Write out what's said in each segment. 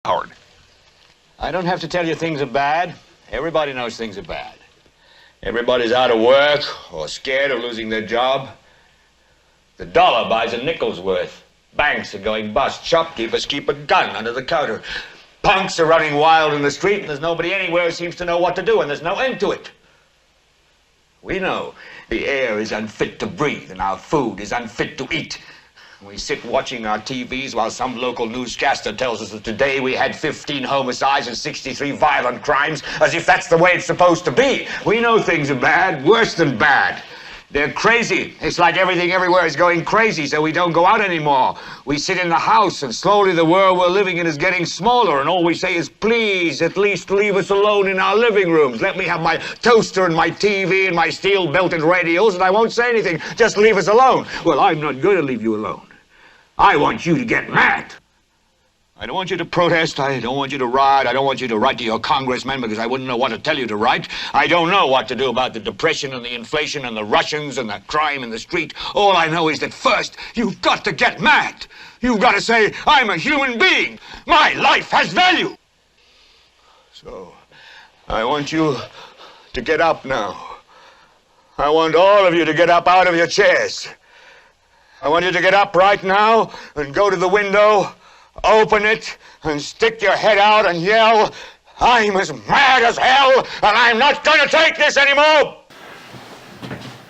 Howard. I don't have to tell you things are bad. Everybody knows things are bad. Everybody's out of work or scared of losing their job. The dollar buys a nickel's worth. Banks are going bust. Shopkeepers keep a gun under the counter. Punks are running wild in the street, and there's nobody anywhere who seems to know what to do, and there's no end to it. We know the air is unfit to breathe, and our food is unfit to eat. We sit watching our TVs while some local newscaster tells us that today we had 15 homicides and 63 violent crimes, as if that's the way it's supposed to be. We know things are bad, worse than bad. They're crazy. It's like everything everywhere is going crazy, so we don't go out anymore. We sit in the house, and slowly the world we're living in is getting smaller, and all we say is, please, at least leave us alone in our living rooms. Let me have my toaster and my TV and my steel-belted radios, and I won't say anything. Just leave us alone. Well, I'm not going to leave you alone. I want you to get mad. I don't want you to protest. I don't want you to riot. I don't want you to write to your congressman because I wouldn't know what to tell you to write. I don't know what to do about the depression and the inflation and the Russians and the crime in the street. All I know is that first, you've got to get mad. You've got to say, I'm a human being. My life has value. So, I want you to get up now. I want all of you to get up out of your chairs. I want you to get up right now and go to the window, open it, and stick your head out and yell, I'm as mad as hell, and I'm not going to take this anymore!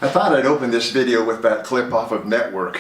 I thought I'd open this video with that clip off of Network.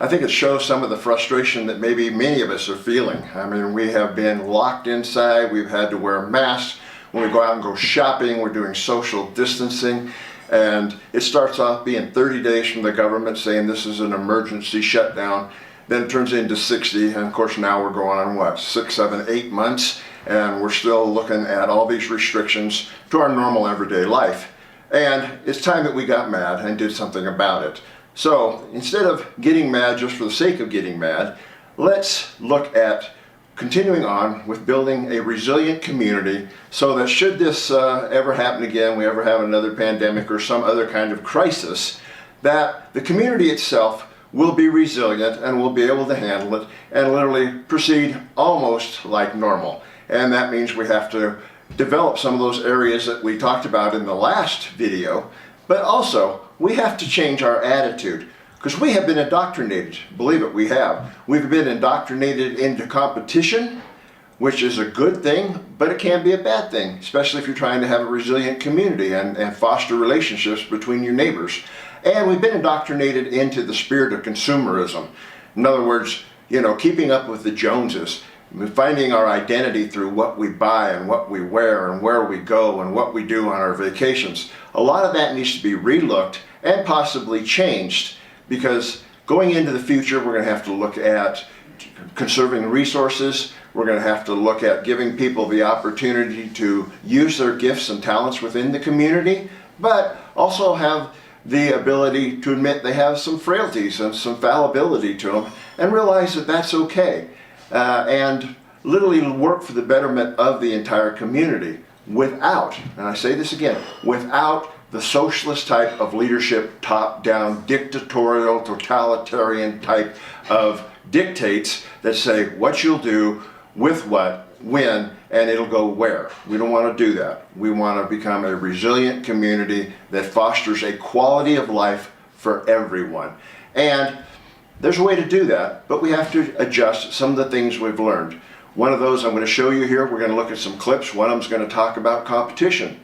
I think it shows some of the frustration that maybe many of us are feeling. I mean, we have been locked inside, we've had to wear masks. When we go out and go shopping, we're doing social distancing. And it starts off being 30 days from the government saying this is an emergency shutdown. Then it turns into 60, and of course now we're going on what, 6, 7, 8 months, and we're still looking at all these restrictions to our normal everyday life. And it's time that we got mad and did something about it. So instead of getting mad just for the sake of getting mad, let's look at continuing on with building a resilient community so that should this ever happen again, we ever have another pandemic or some other kind of crisis, that the community itself will be resilient and will be able to handle it and literally proceed almost like normal. And that means we have to develop some of those areas that we talked about in the last video, but also we have to change our attitude. Because we have been indoctrinated, believe it, we have. We've been indoctrinated into competition, which is a good thing, but it can be a bad thing, especially if you're trying to have a resilient community and foster relationships between your neighbors. And we've been indoctrinated into the spirit of consumerism. In other words, you know, keeping up with the Joneses, finding our identity through what we buy and what we wear and where we go and what we do on our vacations. A lot of that needs to be relooked and possibly changed. Because going into the future, we're going to have to look at conserving resources. We're going to have to look at giving people the opportunity to use their gifts and talents within the community, but also have the ability to admit they have some frailties and some fallibility to them and realize that that's okay. And literally work for the betterment of the entire community without, and I say this again, without the socialist type of leadership, top-down, dictatorial, totalitarian type of dictates that say what you'll do, with what, when, and it'll go where. We don't want to do that. We want to become a resilient community that fosters a quality of life for everyone. And there's a way to do that, but we have to adjust some of the things we've learned. One of those I'm going to show you here. We're going to look at some clips. One of them is going to talk about competition.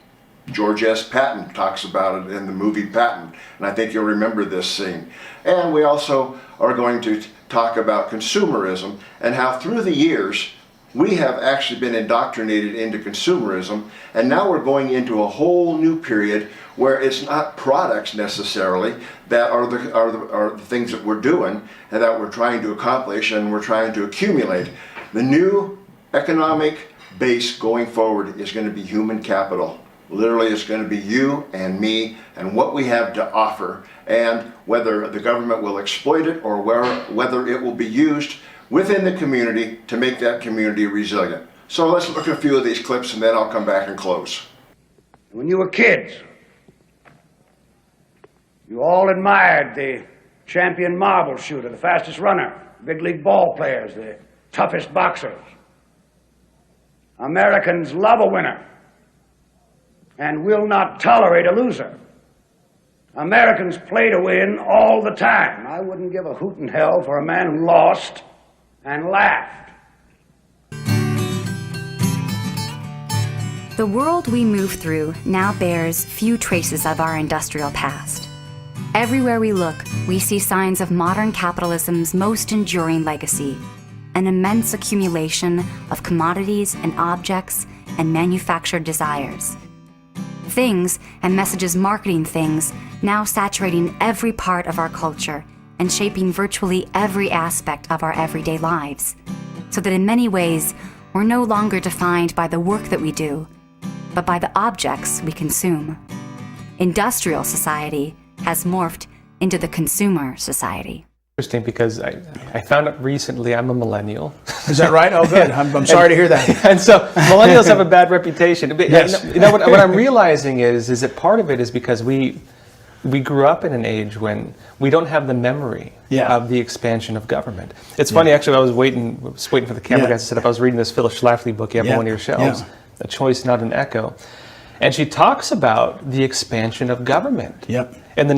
George S. Patton talks about it in the movie Patton, and I think you'll remember this scene. And we also are going to talk about consumerism and how through the years we have actually been indoctrinated into consumerism, and now we're going into a whole new period where it's not products necessarily that are the things that we're doing and that we're trying to accomplish and we're trying to accumulate. The new economic base going forward is going to be human capital. Literally, it's going to be you and me and what we have to offer, and whether the government will exploit it or whether it will be used within the community to make that community resilient. So let's look at a few of these clips and then I'll come back and close. When you were kids, you all admired the champion marble shooter, the fastest runner, big league ball players, the toughest boxers. Americans love a winner and will not tolerate a loser. Americans play to win all the time. I wouldn't give a hoot in hell for a man who lost and laughed. The world we move through now bears few traces of our industrial past. Everywhere we look, we see signs of modern capitalism's most enduring legacy, an immense accumulation of commodities and objects and manufactured desires. Things and messages marketing things now saturating every part of our culture and shaping virtually every aspect of our everyday lives, so that in many ways, we're no longer defined by the work that we do, but by the objects we consume. Industrial society has morphed into the consumer society. Interesting, because I found out recently I'm a millennial. Is that right? Oh, good. I'm sorry to hear that. And so millennials have a bad reputation. But Yes. you know what I'm realizing is that part of it is because we grew up in an age when we don't have the memory of the expansion of government. It's funny, actually, I was waiting for the camera guys to set up. I was reading this Phyllis Schlafly book you have on one of your shelves, A Choice, Not an Echo. And she talks about the expansion of government. Yep. And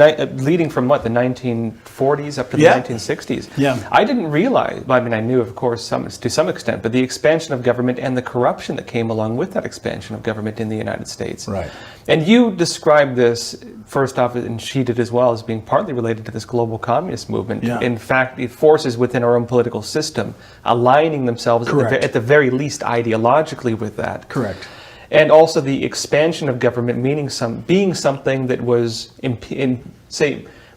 leading from the 1940s up to the 1960s. Yeah. I didn't realize, I mean, I knew, of course, to some extent, but the expansion of government and the corruption that came along with that expansion of government in the United States. Right. And you described this, first off, and she did as well, as being partly related to this global communist movement. Yeah. In fact, the forces within our own political system aligning themselves at the very least ideologically with that. Correct. And also the expansion of government being something that was,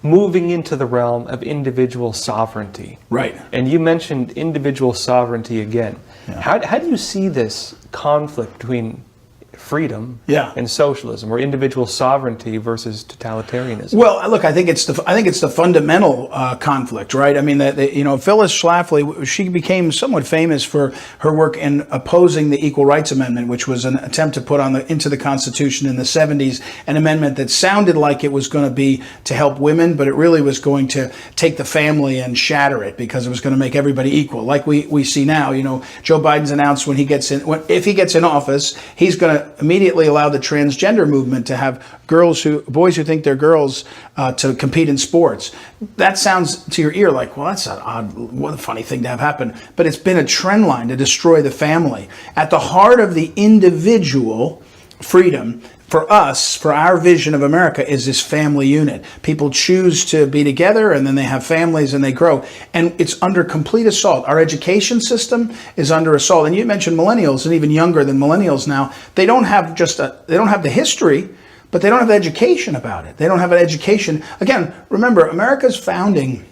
moving into the realm of individual sovereignty. Right. And you mentioned individual sovereignty again. Yeah. How do you see this conflict between freedom and socialism, or individual sovereignty versus totalitarianism? Well, look, I think it's the fundamental conflict, right? I mean, Phyllis Schlafly, she became somewhat famous for her work in opposing the Equal Rights Amendment, which was an attempt to put into the Constitution in the 70s an amendment that sounded like it was going to be to help women, but it really was going to take the family and shatter it, because it was going to make everybody equal, like we see now. Joe Biden's announced if he gets in office, he's going to immediately allow the transgender movement to have boys who think they're girls to compete in sports. That sounds to your ear like, well, that's an odd, what a funny thing to have happen. But it's been a trend line to destroy the family. At the heart of the individual freedom, for us, for our vision of America, is this family unit. People choose to be together, and then they have families and they grow. And it's under complete assault. Our education system is under assault. And you mentioned millennials, and even younger than millennials now. They don't have the history, but they don't have the education about it. They don't have an education. Again, remember, America's founding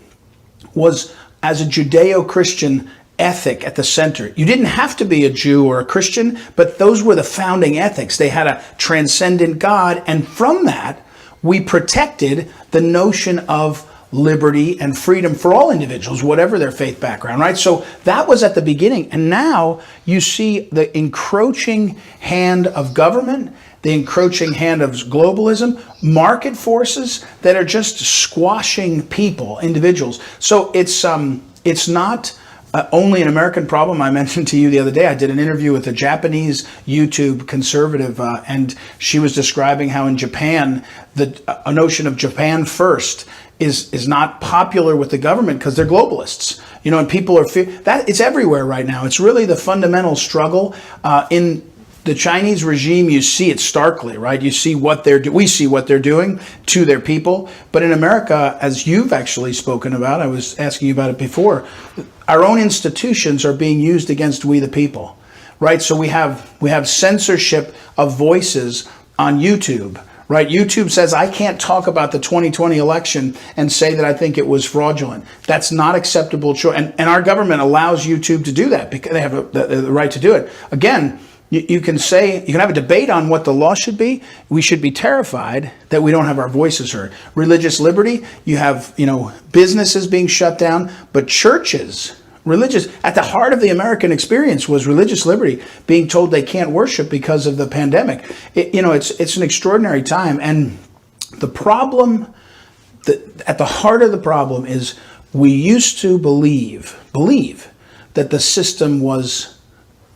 was as a Judeo-Christian ethic at the center. You didn't have to be a Jew or a Christian, but those were the founding ethics. They had a transcendent God, and from that, we protected the notion of liberty and freedom for all individuals, whatever their faith background, right? So that was at the beginning, and now you see the encroaching hand of government, the encroaching hand of globalism, market forces that are just squashing people, individuals. So it's not only an American problem. I mentioned to you the other day, I did an interview with a Japanese YouTube conservative, and she was describing how in Japan, a notion of Japan first is not popular with the government because they're globalists. And people it's everywhere right now. It's really the fundamental struggle in the Chinese regime. You see it starkly, right? You see we see what they're doing to their people. But in America, as you've actually spoken about, I was asking you about it before, our own institutions are being used against we the people, right? So we have censorship of voices on YouTube, right? YouTube says I can't talk about the 2020 election and say that I think it was fraudulent. That's not acceptable. And our government allows YouTube to do that because they have the right to do it. Again, you can have a debate on what the law should be. We should be terrified that we don't have our voices heard. Religious liberty, you have, businesses being shut down, but churches, at the heart of the American experience was religious liberty, being told they can't worship because of the pandemic. It's an extraordinary time. And the problem, at the heart of the problem is we used to believe that the system was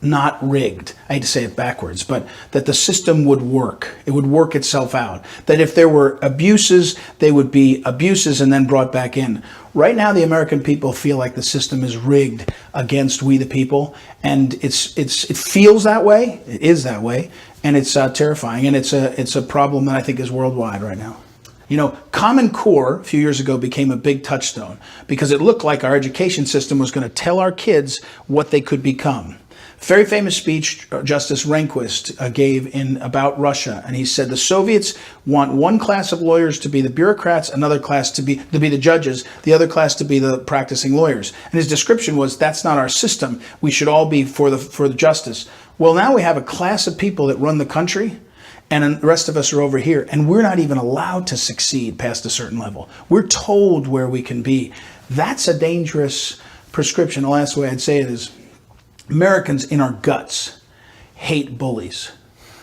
not rigged. I hate to say it backwards, but that the system would work. It would work itself out. That if there were abuses, they would be abuses and then brought back in. Right now, the American people feel like the system is rigged against we the people, and it feels that way. It is that way, and it's terrifying, and it's a problem that I think is worldwide right now. You know, Common Core a few years ago became a big touchstone because it looked like our education system was going to tell our kids what they could become. Very famous speech Justice Rehnquist gave about Russia, and he said the Soviets want one class of lawyers to be the bureaucrats, another class to be the judges, the other class to be the practicing lawyers. And his description was, that's not our system. We should all be for the justice. Well, now we have a class of people that run the country, and the rest of us are over here, and we're not even allowed to succeed past a certain level. We're told where we can be. That's a dangerous prescription. The last way I'd say it is, Americans in our guts hate bullies,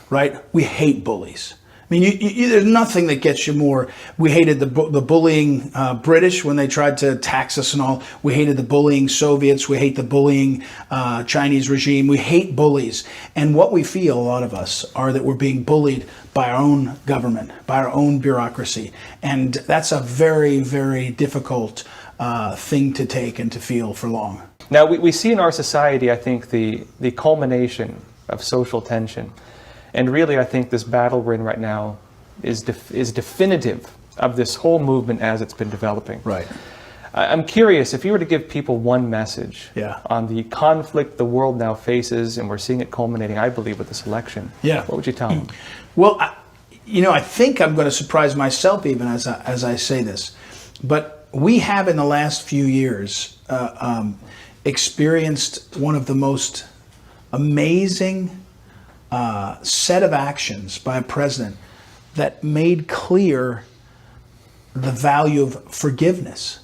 right? We hate bullies. I mean, there's nothing that gets you more. We hated the bullying British when they tried to tax us and all. We hated the bullying Soviets. We hate the bullying Chinese regime. We hate bullies. And what we feel, a lot of us, are that we're being bullied by our own government, by our own bureaucracy. And that's a very, very difficult thing to take and to feel for long. Now, we see in our society, I think, the culmination of social tension. And really, I think this battle we're in right now is definitive of this whole movement as it's been developing. Right. I'm curious, if you were to give people one message Yeah. on the conflict the world now faces, and we're seeing it culminating, I believe, with this election, Yeah. what would you tell them? Well, I think I'm going to surprise myself even as I say this. But we have in the last few years experienced one of the most amazing set of actions by a president that made clear the value of forgiveness,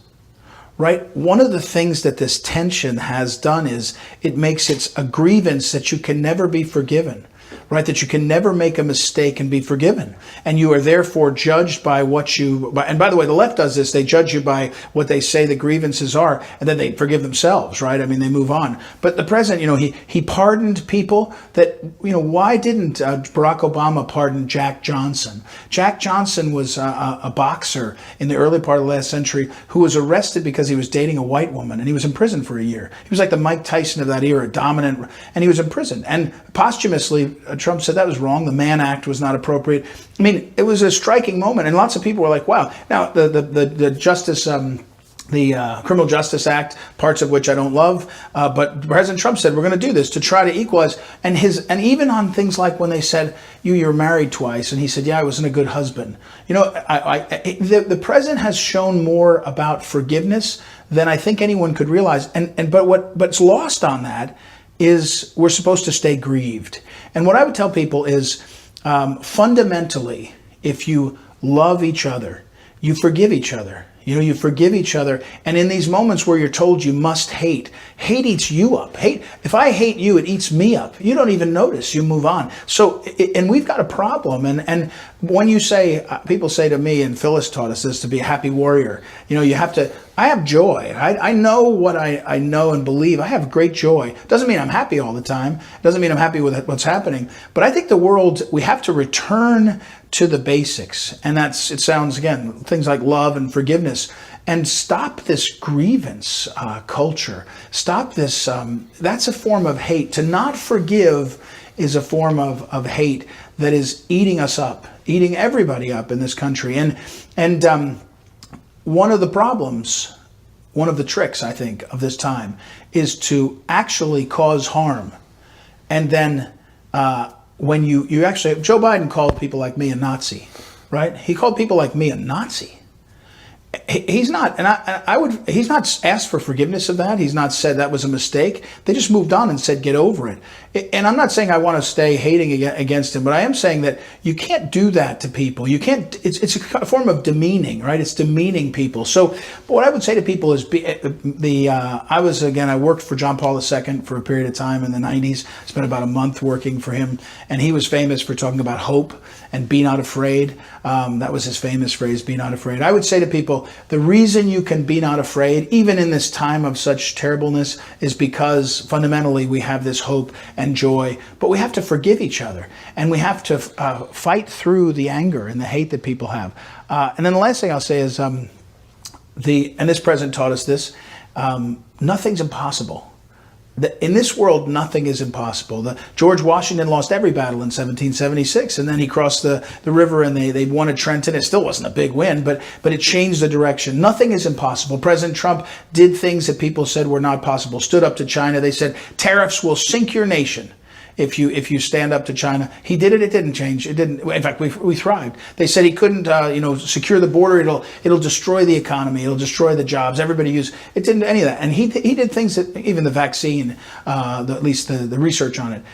right? One of the things that this tension has done is it makes it a grievance that you can never be forgiven, right? That you can never make a mistake and be forgiven. And you are therefore judged by and by the way, the left does this, they judge you by what they say the grievances are, and then they forgive themselves, right? I mean, they move on. But the president, he pardoned people that, why didn't Barack Obama pardon Jack Johnson? Jack Johnson was a boxer in the early part of the last century who was arrested because he was dating a white woman, and he was in prison for a year. He was like the Mike Tyson of that era, dominant, and he was in prison. And posthumously, Trump said that was wrong. The Mann Act was not appropriate. I mean, it was a striking moment, and lots of people were like, wow. Now, the justice, the Criminal Justice Act, parts of which I don't love, but President Trump said, we're going to do this to try to equalize. And even on things like when they said, you're married twice, and he said, yeah, I wasn't a good husband. The president has shown more about forgiveness than I think anyone could realize. But what's lost on that is we're supposed to stay grieved. And what I would tell people is, fundamentally, if you love each other, you forgive each other. You forgive each other. And in these moments where you're told you must hate eats you up. If I hate you, it eats me up. You don't even notice. You move on. So, and we've got a problem. And when you say, people say to me, and Phyllis taught us this, to be a happy warrior, you have to, I have joy. I know what I know and believe. I have great joy. Doesn't mean I'm happy all the time. Doesn't mean I'm happy with what's happening. But I think the world, we have to return to the basics. And it sounds, again, things like love and forgiveness. And stop this grievance culture. Stop this. That's a form of hate. To not forgive is a form of hate that is eating us up, eating everybody up in this country. And one of the problems, one of the tricks, I think, of this time is to actually cause harm. And then when you actually, Joe Biden called people like me a Nazi, right? He called people like me a Nazi. He's not, he's not asked for forgiveness of that. He's not said that was a mistake. They just moved on and said, get over it. And I'm not saying I want to stay hating against him, but I am saying that you can't do that to people. You can't, it's a form of demeaning, right? It's demeaning people. So what I would say to people is I worked for John Paul II for a period of time in the 90s. Spent about a month working for him. And he was famous for talking about hope and be not afraid. That was his famous phrase, be not afraid. I would say to people, the reason you can be not afraid, even in this time of such terribleness, is because fundamentally we have this hope and joy, but we have to forgive each other, and we have to fight through the anger and the hate that people have. And then the last thing I'll say is, and this president taught us this, nothing's impossible. In this world, nothing is impossible. George Washington lost every battle in 1776, and then he crossed the river and they won at Trenton. It still wasn't a big win, but it changed the direction. Nothing is impossible. President Trump did things that people said were not possible, stood up to China. They said, tariffs will sink your nation if you stand up to China. He did it. It didn't change. It didn't. In fact, we thrived. They said he couldn't, secure the border. It'll destroy the economy. It'll destroy the jobs. Everybody it didn't do any of that. And he did things that even the vaccine, at least the research on it.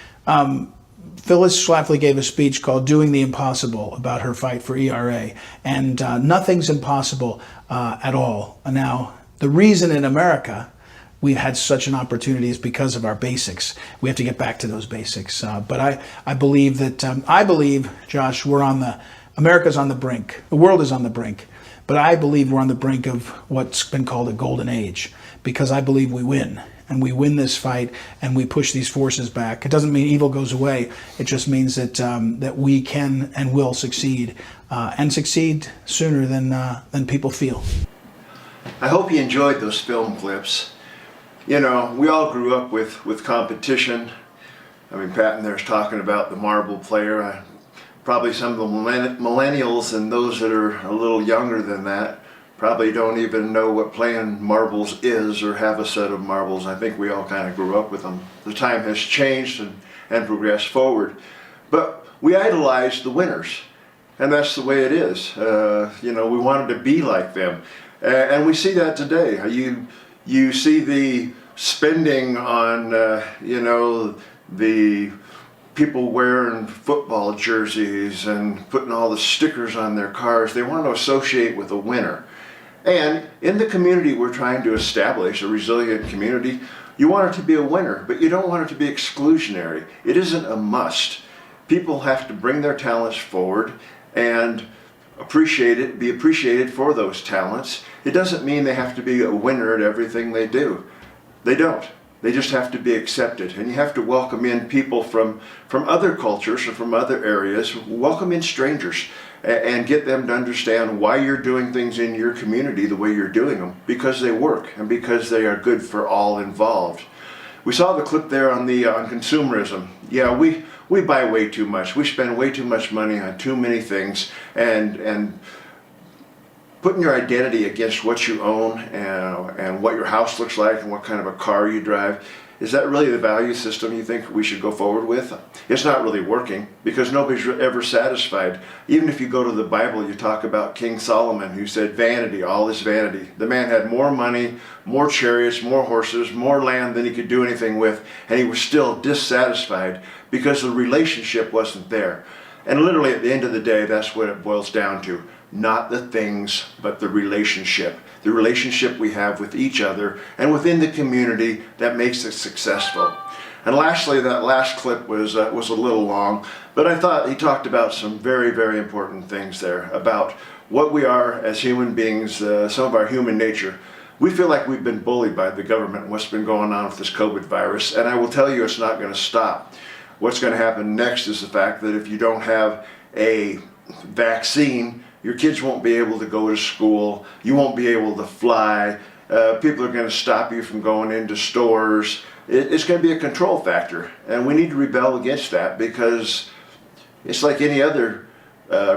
Phyllis Schlafly gave a speech called "Doing the Impossible" about her fight for ERA, and nothing's impossible at all. Now, the reason in America we've had such an opportunity is because of our basics. We have to get back to those basics. But I believe that, Josh, America's on the brink. The world is on the brink. But I believe we're on the brink of what's been called a golden age, because I believe we win. And we win this fight, and we push these forces back. It doesn't mean evil goes away. It just means that we can and will succeed, and succeed sooner than people feel. I hope you enjoyed those film clips. We all grew up with competition. I mean, Patton there's talking about the marble player. Probably some of the millennials and those that are a little younger than that probably don't even know what playing marbles is or have a set of marbles. I think we all kind of grew up with them. The time has changed and progressed forward. But we idolize the winners, and that's the way it is. We wanted to be like them. And we see that today. You see the spending on, the people wearing football jerseys and putting all the stickers on their cars. They want to associate with a winner. And in the community we're trying to establish, a resilient community, you want it to be a winner, but you don't want it to be exclusionary. It isn't a must. People have to bring their talents forward and be appreciated for those talents. It doesn't mean they have to be a winner at everything they do. They don't. They just have to be accepted. And you have to welcome in people from other cultures or from other areas. Welcome in strangers and get them to understand why you're doing things in your community the way you're doing them, because they work and because they are good for all involved. We saw the clip there on consumerism. Yeah, we buy way too much. We spend way too much money on too many things, and putting your identity against what you own and what your house looks like and what kind of a car you drive, is that really the value system you think we should go forward with? It's not really working, because nobody's ever satisfied. Even if you go to the Bible, you talk about King Solomon, who said, vanity, all is vanity. The man had more money, more chariots, more horses, more land than he could do anything with, and he was still dissatisfied because the relationship wasn't there. And literally at the end of the day, that's what it boils down to. Not the things, but the relationship we have with each other and within the community that makes it successful. And lastly, that last clip was a little long, but I thought he talked about some very, very important things there about what we are as human beings, some of our human nature. We feel like we've been bullied by the government and what's been going on with this COVID virus, and I will tell you it's not going to stop. What's going to happen next is the fact that if you don't have a vaccine, your kids won't be able to go to school, you won't be able to fly, people are going to stop you from going into stores. It's going to be a control factor, and we need to rebel against that, because it's like any other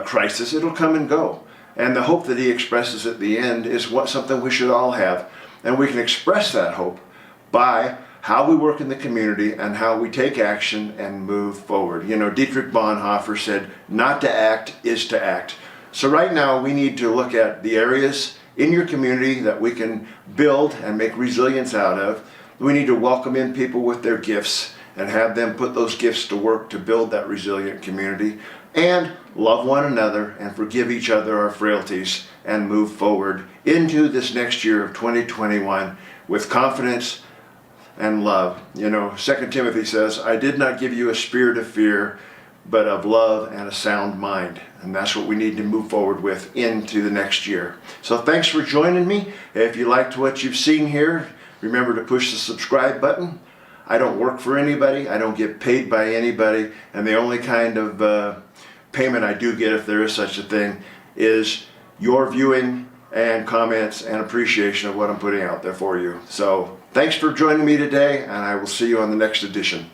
crisis, it'll come and go. And the hope that he expresses at the end is something we should all have, and we can express that hope by how we work in the community and how we take action and move forward. Dietrich Bonhoeffer said, not to act is to act. So right now we need to look at the areas in your community that we can build and make resilience out of. We need to welcome in people with their gifts and have them put those gifts to work to build that resilient community, and love one another and forgive each other our frailties and move forward into this next year of 2021 with confidence and love. 2 Timothy says, I did not give you a spirit of fear, but of love and a sound mind. And that's what we need to move forward with into the next year. So thanks for joining me. If you liked what you've seen here, remember to push the subscribe button. I don't work for anybody, I don't get paid by anybody, and the only kind of payment I do get, if there is such a thing, is your viewing and comments and appreciation of what I'm putting out there for you. So thanks for joining me today, and I will see you on the next edition.